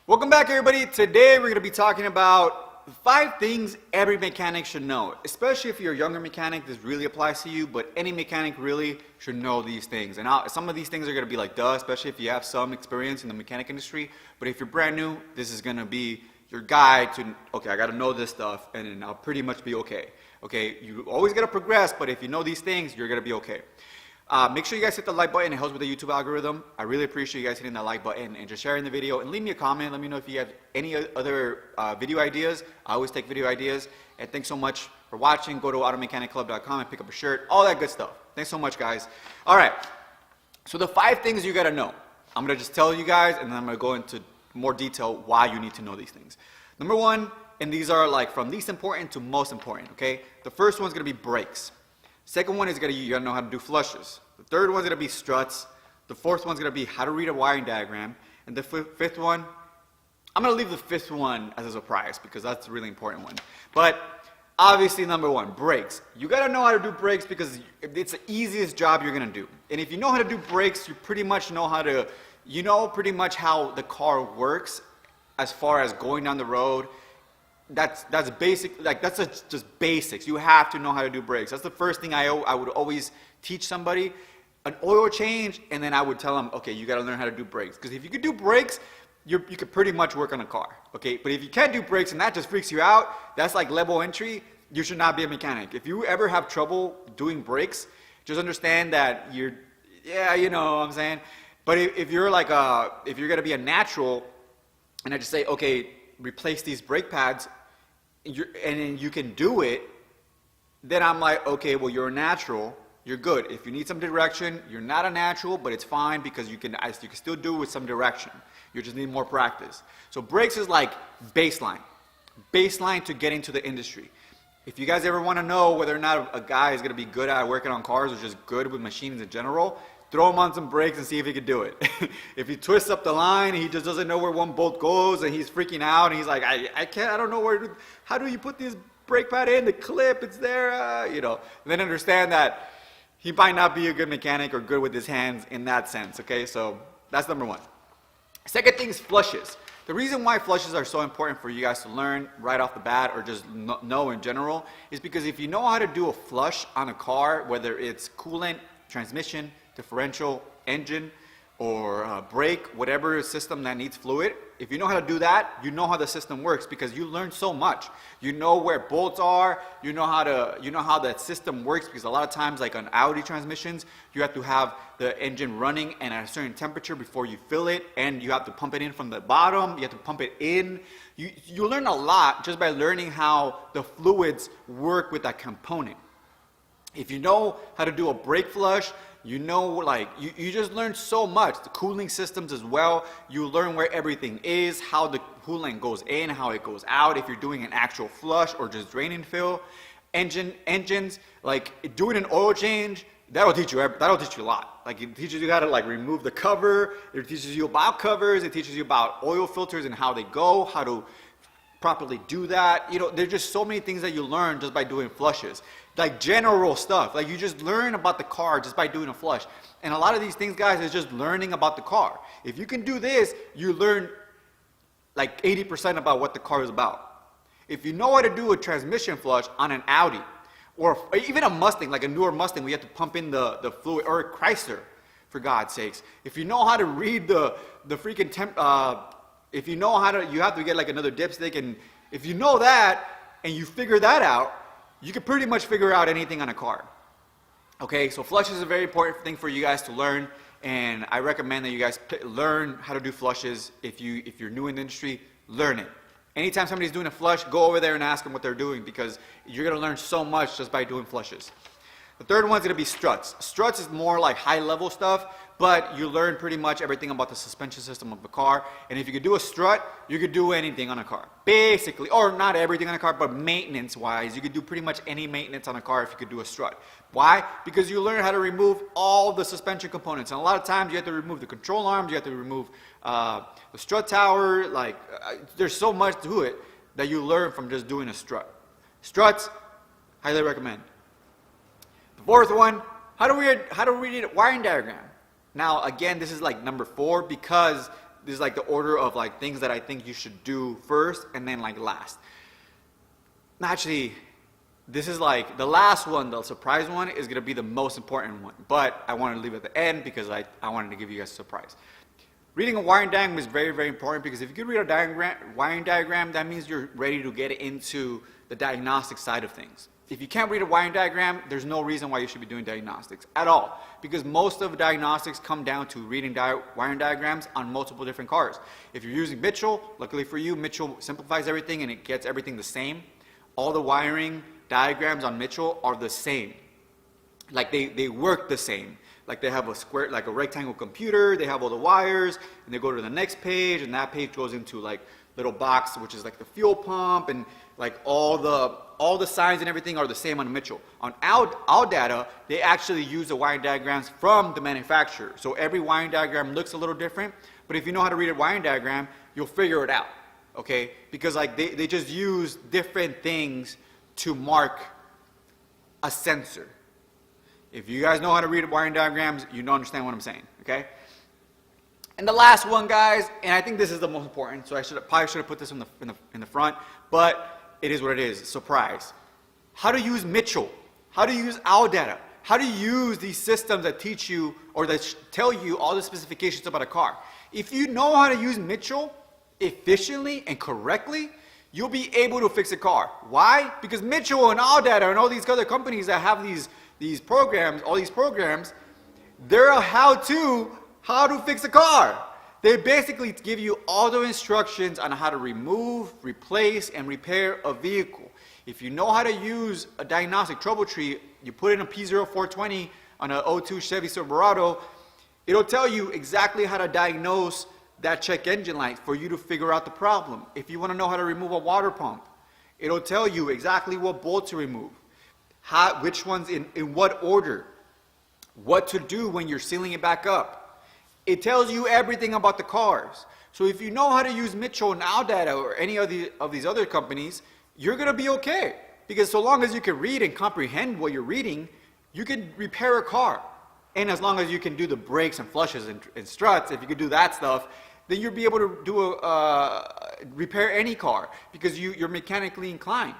Welcome back, everybody. Today we're going to be talking about 5 things every mechanic should know. Especially if you're a younger mechanic, this really applies to you, but any mechanic really should know these things. And some of these things are going to be like duh, especially if you have some experience in the mechanic industry. But if you're brand new, this is going to be your guide to, okay, I got to know this stuff, and then I'll pretty much be okay. Okay, you always got to progress, but if you know these things, you're going to be okay. Make sure you guys hit the like button. It helps with the YouTube algorithm. I really appreciate you guys hitting that like button and just sharing the video. And leave me a comment. Let me know if you have any other video ideas. I always take video ideas. And thanks so much for watching. Go to automechanicclub.com and pick up a shirt. All that good stuff. Thanks so much, guys. All right. So the 5 things you got to know. I'm going to just tell you guys, and then I'm going to go into more detail why you need to know these things. Number 1, and these are like from least important to most important, okay? The first one's going to be brakes. Second one is you gotta know how to do flushes. The third one's gonna be struts. The fourth one's gonna be how to read a wiring diagram. And the fifth one, I'm gonna leave the 5th one as a surprise because that's a really important one. But obviously, number 1, brakes. You gotta know how to do brakes because it's the easiest job you're gonna do. And if you know how to do brakes, you pretty much know pretty much how the car works as far as going down the road. That's basic, just basics. You have to know how to do brakes. That's the first thing I would always teach somebody. An oil change, and then I would tell them, okay, you got to learn how to do brakes. Because if you could do brakes, you could pretty much work on a car. Okay, but if you can't do brakes and that just freaks you out, that's like level entry. You should not be a mechanic. If you ever have trouble doing brakes, just understand that you know what I'm saying. But if you're if you're gonna be a natural, and I just say, okay, replace these brake pads, and then you can do it, then I'm like, okay, well, you're a natural, you're good. If you need some direction, you're not a natural, but it's fine because you can still do it with some direction. You just need more practice. So brakes is like baseline to get into the industry. If you guys ever want to know whether or not a guy is going to be good at working on cars or just good with machines in general, throw him on some brakes and see if he can do it. If he twists up the line and he just doesn't know where one bolt goes and he's freaking out and he's like, I don't know how do you put this brake pad in, the clip, it's there, then understand that he might not be a good mechanic or good with his hands in that sense, okay? So that's number 1. Second thing is flushes. The reason why flushes are so important for you guys to learn right off the bat or just know in general is because if you know how to do a flush on a car, whether it's coolant, transmission, differential, engine, or brake, whatever system that needs fluid, if you know how to do that, you know how the system works because you learn so much. You know where bolts are, you know how that system works because a lot of times, like on Audi transmissions, you have to have the engine running and at a certain temperature before you fill it, and you have to pump it in from the bottom, you have to pump it in. You learn a lot just by learning how the fluids work with that component. If you know how to do a brake flush, you just learn so much. The cooling systems as well. You learn where everything is, how the coolant goes in, how it goes out, if you're doing an actual flush or just drain and fill. Engines, like doing an oil change, that'll teach you a lot. Like it teaches you how to remove the cover, it teaches you about covers, it teaches you about oil filters and how they go, how to properly do that. There's just so many things that you learn just by doing flushes. Like general stuff. Like you just learn about the car just by doing a flush. And a lot of these things, guys, is just learning about the car. If you can do this, you learn like 80% about what the car is about. If you know how to do a transmission flush on an Audi, or even a Mustang, like a newer Mustang, we have to pump in the fluid, or a Chrysler, for God's sakes. If you know how to read the freaking if you know how to, you have to get like another dipstick, and if you know that, and you figure that out, you can pretty much figure out anything on a car. Okay, so flushes is a very important thing for you guys to learn, and I recommend that you guys learn how to do flushes. If you're new in the industry, learn it. Anytime somebody's doing a flush, go over there and ask them what they're doing because you're going to learn so much just by doing flushes. The third one's going to be struts. Struts is more like high-level stuff, but you learn pretty much everything about the suspension system of the car. And if you could do a strut, you could do anything on a car. Basically, or not everything on a car, but maintenance-wise, you could do pretty much any maintenance on a car if you could do a strut. Why? Because you learn how to remove all the suspension components. And a lot of times you have to remove the control arms, you have to remove the strut tower. There's so much to it that you learn from just doing a strut. Struts, highly recommend. The fourth one, how to read a wiring diagram. Now, again, this is like number 4 because this is like the order of like things that I think you should do first and then like last. Actually, this is like the last one, the surprise one, is going to be the most important one. But I wanted to leave it at the end because I wanted to give you guys a surprise. Reading a wiring diagram is very, very important because if you can read a wiring diagram, that means you're ready to get into the diagnostic side of things. If you can't read a wiring diagram, there's no reason why you should be doing diagnostics at all. Because most of the diagnostics come down to reading wiring diagrams on multiple different cars. If you're using Mitchell, luckily for you, Mitchell simplifies everything and it gets everything the same. All the wiring diagrams on Mitchell are the same. Like they work the same. Like they have a square, like a rectangle computer, they have all the wires, and they go to the next page, and that page goes into like little box, which is like the fuel pump, and like all the signs and everything are the same on Mitchell. On our data, they actually use the wiring diagrams from the manufacturer. So every wiring diagram looks a little different, but if you know how to read a wiring diagram, you'll figure it out, okay? Because like they just use different things to mark a sensor. If you guys know how to read wiring diagrams, you don't understand what I'm saying, okay? And the last one, guys, and I think this is the most important, so I probably should have put this in the front, but it is what it is, surprise. How to use Mitchell, how to use our data, how to use these systems that teach you or that tell you all the specifications about a car. If you know how to use Mitchell efficiently and correctly, you'll be able to fix a car. Why? Because Mitchell and our data and all these other companies that have these programs, all these programs, they're a how to fix a car. They basically give you all the instructions on how to remove, replace, and repair a vehicle. If you know how to use a diagnostic trouble tree, you put in a P0420 on an 02 Chevy Silverado, it'll tell you exactly how to diagnose that check engine light for you to figure out the problem. If you want to know how to remove a water pump, it'll tell you exactly what bolt to remove, which ones in what order, what to do when you're sealing it back up. It tells you everything about the cars. So if you know how to use Mitchell and our data or any of these other companies, you're going to be okay. Because so long as you can read and comprehend what you're reading, you can repair a car. And as long as you can do the brakes and flushes and struts, if you can do that stuff, then you'll be able to do repair any car because you're mechanically inclined.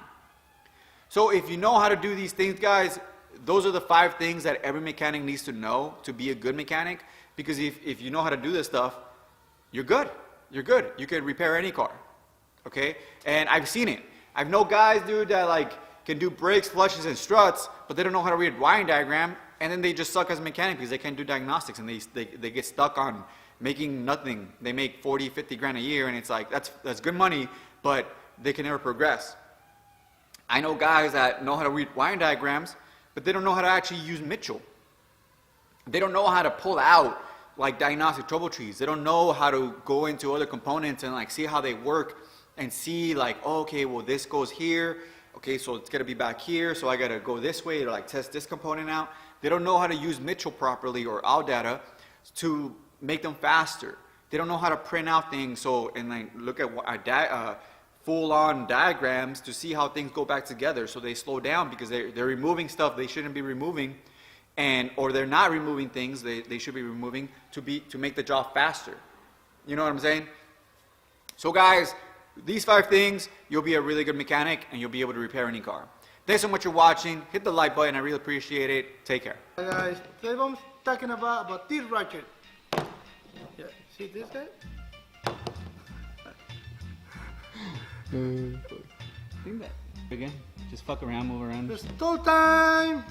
So if you know how to do these things, guys, those are the 5 things that every mechanic needs to know to be a good mechanic. Because if you know how to do this stuff, you're good. You're good. You can repair any car. Okay? And I've seen it. I've known guys, dude, that like can do brakes, flushes, and struts, but they don't know how to read a wiring diagram, and then they just suck as a mechanic because they can't do diagnostics, and they get stuck on making nothing. They make 40, 50 grand a year, and it's like, that's good money, but they can never progress. I know guys that know how to read wiring diagrams, but they don't know how to actually use Mitchell. They don't know how to pull out like diagnostic trouble trees. They don't know how to go into other components and like see how they work and see like, oh, okay, well this goes here. Okay, so it's gonna be back here, so I gotta go this way to like test this component out. They don't know how to use Mitchell properly or our data to make them faster. They don't know how to print out things and like look at full-on diagrams to see how things go back together. So they slow down because they're removing stuff they shouldn't be removing. Or they're not removing things they should be removing to make the job faster. You know what I'm saying? So guys, these 5 things, you'll be a really good mechanic and you'll be able to repair any car. Thanks so much for watching. Hit the like button. I really appreciate it. Take care. Hi guys, today I'm talking about this racket. Yeah, see this guy? Think that again. Just fuck around, move around. It's tool time!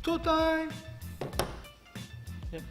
Tool time! Yep.